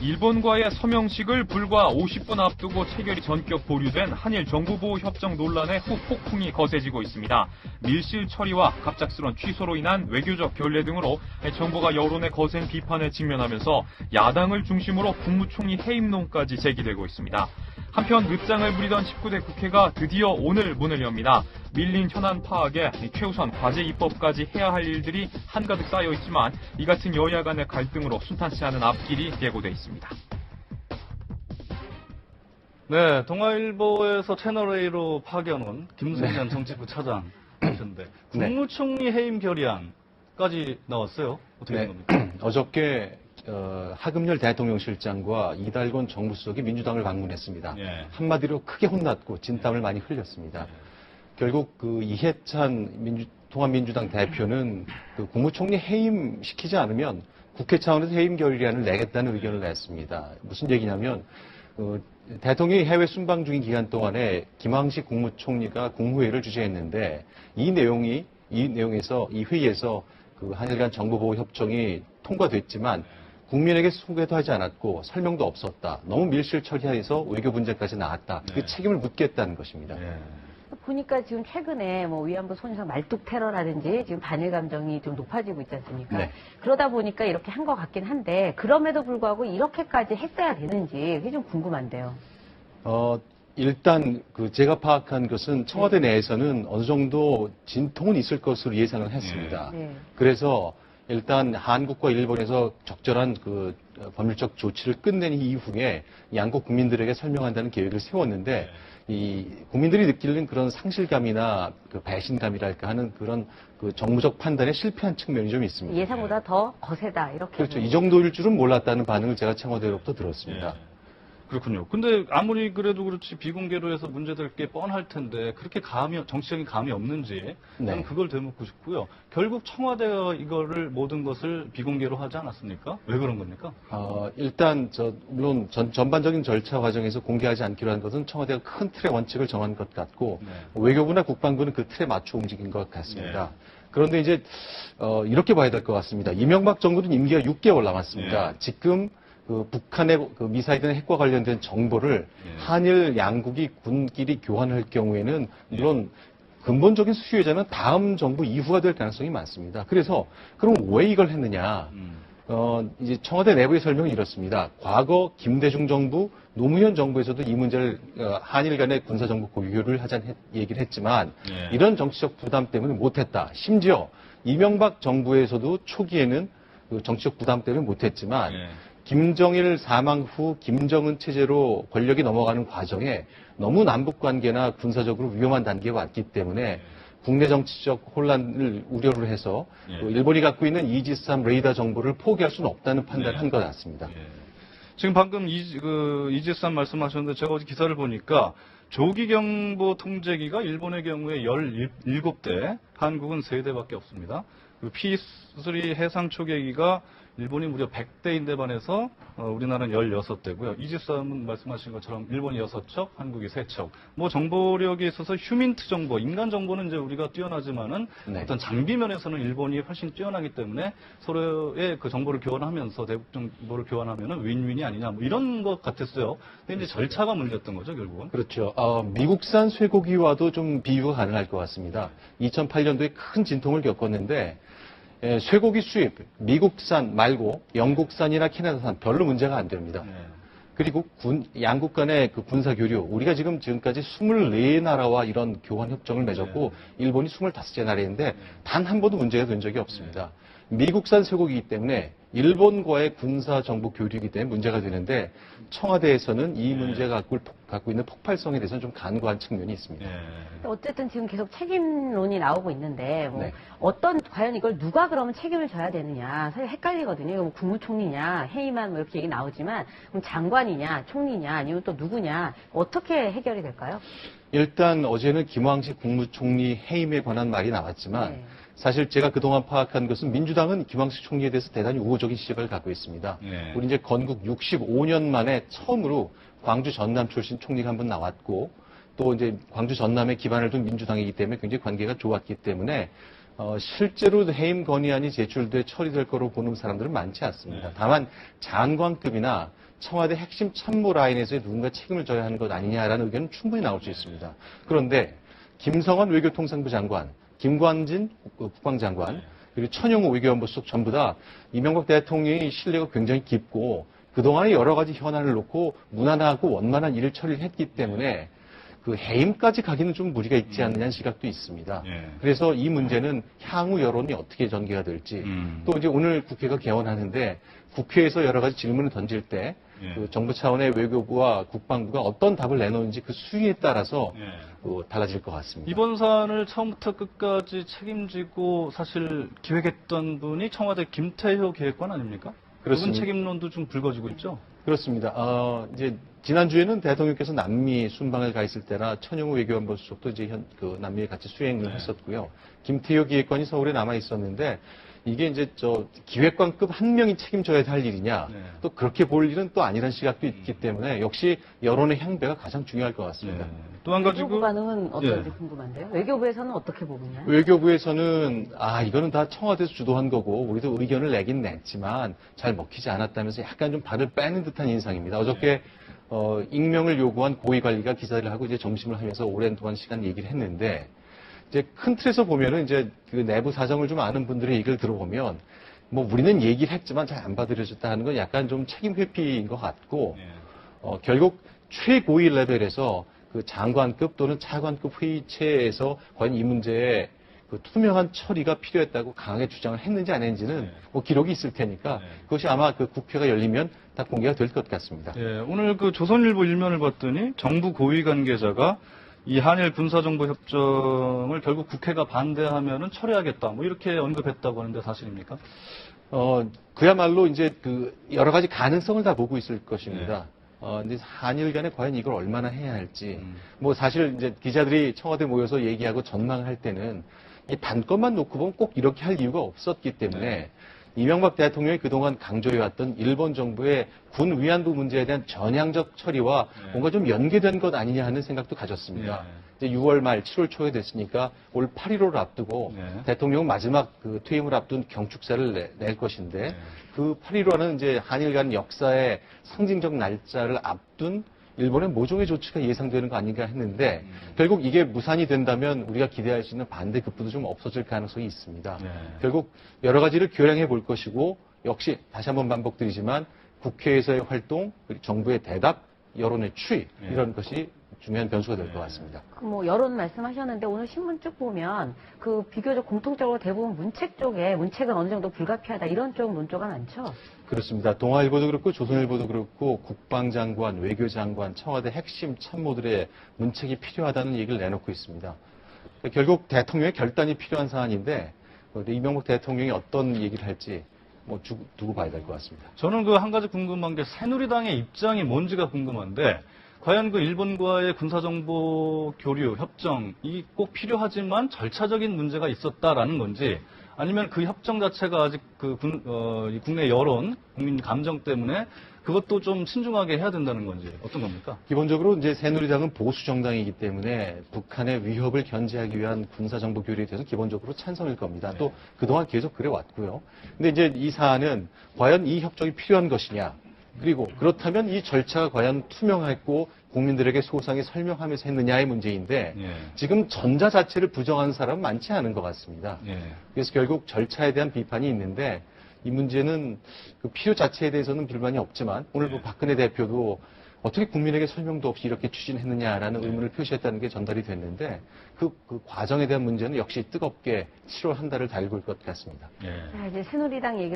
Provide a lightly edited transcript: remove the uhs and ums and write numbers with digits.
일본과의 서명식을 불과 50분 앞두고 체결이 전격 보류된 한일 정부보호 협정 논란의 후폭풍이 거세지고 있습니다. 밀실 처리와 갑작스런 취소로 인한 외교적 결례 등으로 정부가 여론의 거센 비판에 직면하면서 야당을 중심으로 국무총리 해임론까지 제기되고 있습니다. 한편 늦장을 부리던 19대 국회가 드디어 오늘 문을 엽니다. 밀린 현안 파악에 최우선 과제 입법까지 해야 할 일들이 한가득 쌓여 있지만 이 같은 여야 간의 갈등으로 순탄치 않은 앞길이 예고돼 있습니다. 네, 동아일보에서 채널A로 파견 김승현 정치부 차장이셨는데 국무총리 해임 결의안까지 나왔어요. 어떻게 된 겁니까? 어저께 하금열 대통령실장과 이달곤 정무수석이 민주당을 방문했습니다. 예. 한마디로 크게 혼났고 진땀을 많이 흘렸습니다. 결국 그 이해찬 통합민주당 대표는 그 국무총리 해임시키지 않으면 국회 차원에서 해임 결의안을 내겠다는 의견을 냈습니다. 무슨 얘기냐면 대통령이 해외 순방 중인 기간 동안에 김황식 국무총리가 국무회의를 주재했는데 이 회의에서 그 한일 간 정보보호 협정이 통과됐지만 국민에게 소개도 하지 않았고 설명도 없었다. 너무 밀실 처리해서 외교 분쟁까지 나왔다. 그 책임을 묻겠다는 것입니다. 보니까 지금 최근에 뭐 위안부 손상 말뚝 테러라든지 지금 반일 감정이 좀 높아지고 있지 않습니까? 네. 그러다 보니까 이렇게 한 것 같긴 한데 그럼에도 불구하고 이렇게까지 했어야 되는지 그게 좀 궁금한데요. 일단 제가 파악한 것은 청와대 내에서는 어느 정도 진통은 있을 것으로 예상을 했습니다. 네. 그래서 일단 한국과 일본에서 적절한 그 법률적 조치를 끝낸 이후에 양국 국민들에게 설명한다는 계획을 세웠는데 이 국민들이 느끼는 그런 상실감이나 그 배신감이랄까 하는 그런 그 정무적 판단에 실패한 측면이 좀 있습니다. 예상보다 더 거세다 이렇게. 그렇죠. 이 정도일 줄은 몰랐다는 반응을 제가 청와대로부터 들었습니다. 그렇군요. 근데 아무리 그래도 그렇지 비공개로 해서 문제될 게 뻔할 텐데 그렇게 정치적인 감이 없는지 저는 그걸 되묻고 싶고요. 결국 청와대가 이거를 모든 것을 비공개로 하지 않았습니까? 왜 그런 겁니까? 일단 물론 전반적인 절차 과정에서 공개하지 않기로 한 것은 청와대가 큰 틀의 원칙을 정한 것 같고 외교부나 국방부는 그 틀에 맞춰 움직인 것 같습니다. 그런데 이제 이렇게 봐야 될 것 같습니다. 이명박 정부는 임기가 6개월 남았습니다. 지금 북한의 미사일이나 핵과 관련된 정보를 한일 양국이 군끼리 교환할 경우에는 물론 근본적인 수혜자는 다음 정부 이후가 될 가능성이 많습니다. 그래서 그럼 왜 이걸 했느냐? 이제 청와대 내부의 설명은 이렇습니다. 과거 김대중 정부, 노무현 정부에서도 이 문제를 한일 간의 군사정보 공유를 하자는 얘기를 했지만 이런 정치적 부담 때문에 못했다. 심지어 이명박 정부에서도 초기에는 정치적 부담 때문에 못했지만 김정일 사망 후 김정은 체제로 권력이 넘어가는 과정에 너무 남북 관계나 군사적으로 위험한 단계에 왔기 때문에 국내 정치적 혼란을 우려를 해서 일본이 갖고 있는 이지스함 레이더 정보를 포기할 수는 없다는 판단을 한 것 같습니다. 지금 방금 이지스함 말씀하셨는데 제가 어제 기사를 보니까 조기경보 통제기가 일본의 경우에 17대, 한국은 3대밖에 없습니다. P3 해상 초계기가 일본이 무려 100대인데 반해서 우리나라는 16대고요. 이지스함은 말씀하신 것처럼 일본이 6척, 한국이 3척. 뭐 정보력에 있어서 휴민트 정보, 인간 정보는 이제 우리가 뛰어나지만은 어떤 장비 면에서는 일본이 훨씬 뛰어나기 때문에 서로의 그 정보를 교환하면서 대북 정보를 교환하면은 윈윈이 아니냐 뭐 이런 것 같았어요. 근데 이제 절차가 문제였던 거죠, 결국은. 그렇죠. 미국산 쇠고기와도 좀 비유가 가능할 것 같습니다. 2008년도에 큰 진통을 겪었는데 쇠고기 수입, 미국산 말고 영국산이나 캐나다산 별로 문제가 안 됩니다. 그리고 양국 간의 그 군사 교류, 우리가 지금까지 24나라와 이런 교환 협정을 맺었고 일본이 25개 나라인데 단 한 번도 문제가 된 적이 없습니다. 미국산 쇠고기이기 때문에 일본과의 군사 정보 교류이기 때문에 문제가 되는데 청와대에서는 이 문제가 갖고 있는 폭발성에 대해서는 좀 간과한 측면이 있습니다. 어쨌든 지금 계속 책임론이 나오고 있는데 과연 이걸 누가 그러면 책임을 져야 되느냐 사실 헷갈리거든요. 뭐 국무총리냐 해임안 뭐 이렇게 얘기 나오지만 그럼 장관이냐 총리냐 아니면 또 누구냐 어떻게 해결이 될까요? 일단 어제는 김황식 국무총리 해임에 관한 말이 나왔지만 사실 제가 그동안 파악한 것은 민주당은 김황식 총리에 대해서 대단히 우호적인 시각을 갖고 있습니다. 우리 이제 건국 65년 만에 처음으로 광주 전남 출신 총리가 한 번 나왔고 또 이제 광주 전남에 기반을 둔 민주당이기 때문에 굉장히 관계가 좋았기 때문에 실제로 해임 건의안이 제출돼 처리될 거로 보는 사람들은 많지 않습니다. 네. 다만 장관급이나 청와대 핵심 참모 라인에서 누군가 책임을 져야 하는 것 아니냐라는 의견은 충분히 나올 수 있습니다. 그런데 김성환 외교통상부 장관, 김관진 국방장관, 그리고 천용호 외교안보 수석 전부 다 이명박 대통령의 신뢰가 굉장히 깊고 그동안에 여러 가지 현안을 놓고 무난하고 원만한 일을 처리를 했기 때문에 그 해임까지 가기는 좀 무리가 있지 않느냐는 시각도 있습니다. 예. 그래서 이 문제는 향후 여론이 어떻게 전개가 될지 또 이제 오늘 국회가 개원하는데 국회에서 여러 가지 질문을 던질 때 예. 그 정부 차원의 외교부와 국방부가 어떤 답을 내놓는지 그 수위에 따라서 달라질 것 같습니다. 이번 사안을 처음부터 끝까지 책임지고 사실 기획했던 분이 청와대 김태효 기획관 아닙니까? 그분 그렇습니다. 책임론도 좀 불거지고 있죠. 그렇습니다. 이제 지난주에는 대통령께서 남미 순방을 가 있을 때나 천용호 외교안보 수석도 이제 그 남미에 같이 수행을 했었고요. 김태효 기획관이 서울에 남아 있었는데 이게 이제 기획관급 한 명이 책임져야 할 일이냐 또 그렇게 볼 일은 또 아니라는 시각도 있기 때문에 역시 여론의 향배가 가장 중요할 것 같습니다. 또 한 가지 외교부 반응은 어떤지 예. 궁금한데요. 외교부에서는 어떻게 보느냐? 외교부에서는 이거는 다 청와대에서 주도한 거고 우리도 의견을 내긴 냈지만 잘 먹히지 않았다면서 약간 좀 발을 빼는 듯한 인상입니다. 어저께 익명을 요구한 고위관리가 기자를 하고 이제 점심을 하면서 오랜 동안 시간 얘기를 했는데 이제 큰 틀에서 보면은 이제 그 내부 사정을 좀 아는 분들의 얘기를 들어보면 뭐 우리는 얘기를 했지만 잘 안 받아들여졌다 하는 건 약간 좀 책임 회피인 것 같고 결국 최고위 레벨에서 그 장관급 또는 차관급 회의체에서 과연 이 문제에 그 투명한 처리가 필요했다고 강하게 주장을 했는지 안 했는지는 뭐 기록이 있을 테니까 그것이 아마 그 국회가 열리면 다 공개가 될 것 같습니다. 예, 오늘 그 조선일보 일면을 봤더니 정부 고위 관계자가 이 한일 군사정보 협정을 결국 국회가 반대하면은 처리하겠다 뭐 이렇게 언급했다고 하는데 사실입니까? 그야말로 이제 그 여러 가지 가능성을 다 보고 있을 것입니다. 근데 한일 간에 과연 이걸 얼마나 해야 할지. 뭐 사실 이제 기자들이 청와대 모여서 얘기하고 전망을 할 때는 이 단건만 놓고 보면 꼭 이렇게 할 이유가 없었기 때문에 이명박 대통령이 그동안 강조해왔던 일본 정부의 군 위안부 문제에 대한 전향적 처리와 뭔가 좀 연계된 것 아니냐 하는 생각도 가졌습니다. 이제 6월 말 7월 초에 됐으니까 올 8.15를 앞두고 대통령 마지막 그 퇴임을 앞둔 경축사를 낼 것인데 그 8.15는 이제 한일 간 역사의 상징적 날짜를 앞둔 일본의 모종의 조치가 예상되는 거 아닌가 했는데 결국 이게 무산이 된다면 우리가 기대할 수 있는 반대 급부도 좀 없어질 가능성이 있습니다. 결국 여러 가지를 교량해 볼 것이고 역시 다시 한번 반복드리지만 국회에서의 활동, 그리고 정부의 대답, 여론의 추이 이런 것이 중요한 변수가 될 것 같습니다. 뭐 여론 말씀하셨는데 오늘 신문 쭉 보면 그 비교적 공통적으로 대부분 문책 쪽에 문책은 어느 정도 불가피하다 이런 쪽 논조가 많죠. 그렇습니다. 동아일보도 그렇고 조선일보도 그렇고 국방장관, 외교장관, 청와대 핵심 참모들의 문책이 필요하다는 얘기를 내놓고 있습니다. 결국 대통령의 결단이 필요한 사안인데 이명박 대통령이 어떤 얘기를 할지 뭐 두고 봐야 될 것 같습니다. 저는 그 한 가지 궁금한 게 새누리당의 입장이 뭔지가 궁금한데 과연 그 일본과의 군사정보 교류, 협정이 꼭 필요하지만 절차적인 문제가 있었다라는 건지 아니면 그 협정 자체가 아직 그 국내 여론, 국민 감정 때문에 그것도 좀 신중하게 해야 된다는 건지 어떤 겁니까? 기본적으로 이제 새누리당은 보수 정당이기 때문에 북한의 위협을 견제하기 위한 군사정보 교류에 대해서 기본적으로 찬성일 겁니다. 또 그동안 계속 그래 왔고요. 근데 이제 이 사안은 과연 이 협정이 필요한 것이냐? 그리고 그렇다면 이 절차가 과연 투명했고 국민들에게 소상히 설명하면서 했느냐의 문제인데 지금 전자 자체를 부정하는 사람은 많지 않은 것 같습니다. 그래서 결국 절차에 대한 비판이 있는데 이 문제는 그 필요 자체에 대해서는 불만이 없지만 오늘 뭐 박근혜 대표도 어떻게 국민에게 설명도 없이 이렇게 추진했느냐라는 의문을 표시했다는 게 전달이 됐는데 그 과정에 대한 문제는 역시 뜨겁게 7월 한 달을 달굴 것 같습니다. 자, 이제 새누리당 얘기.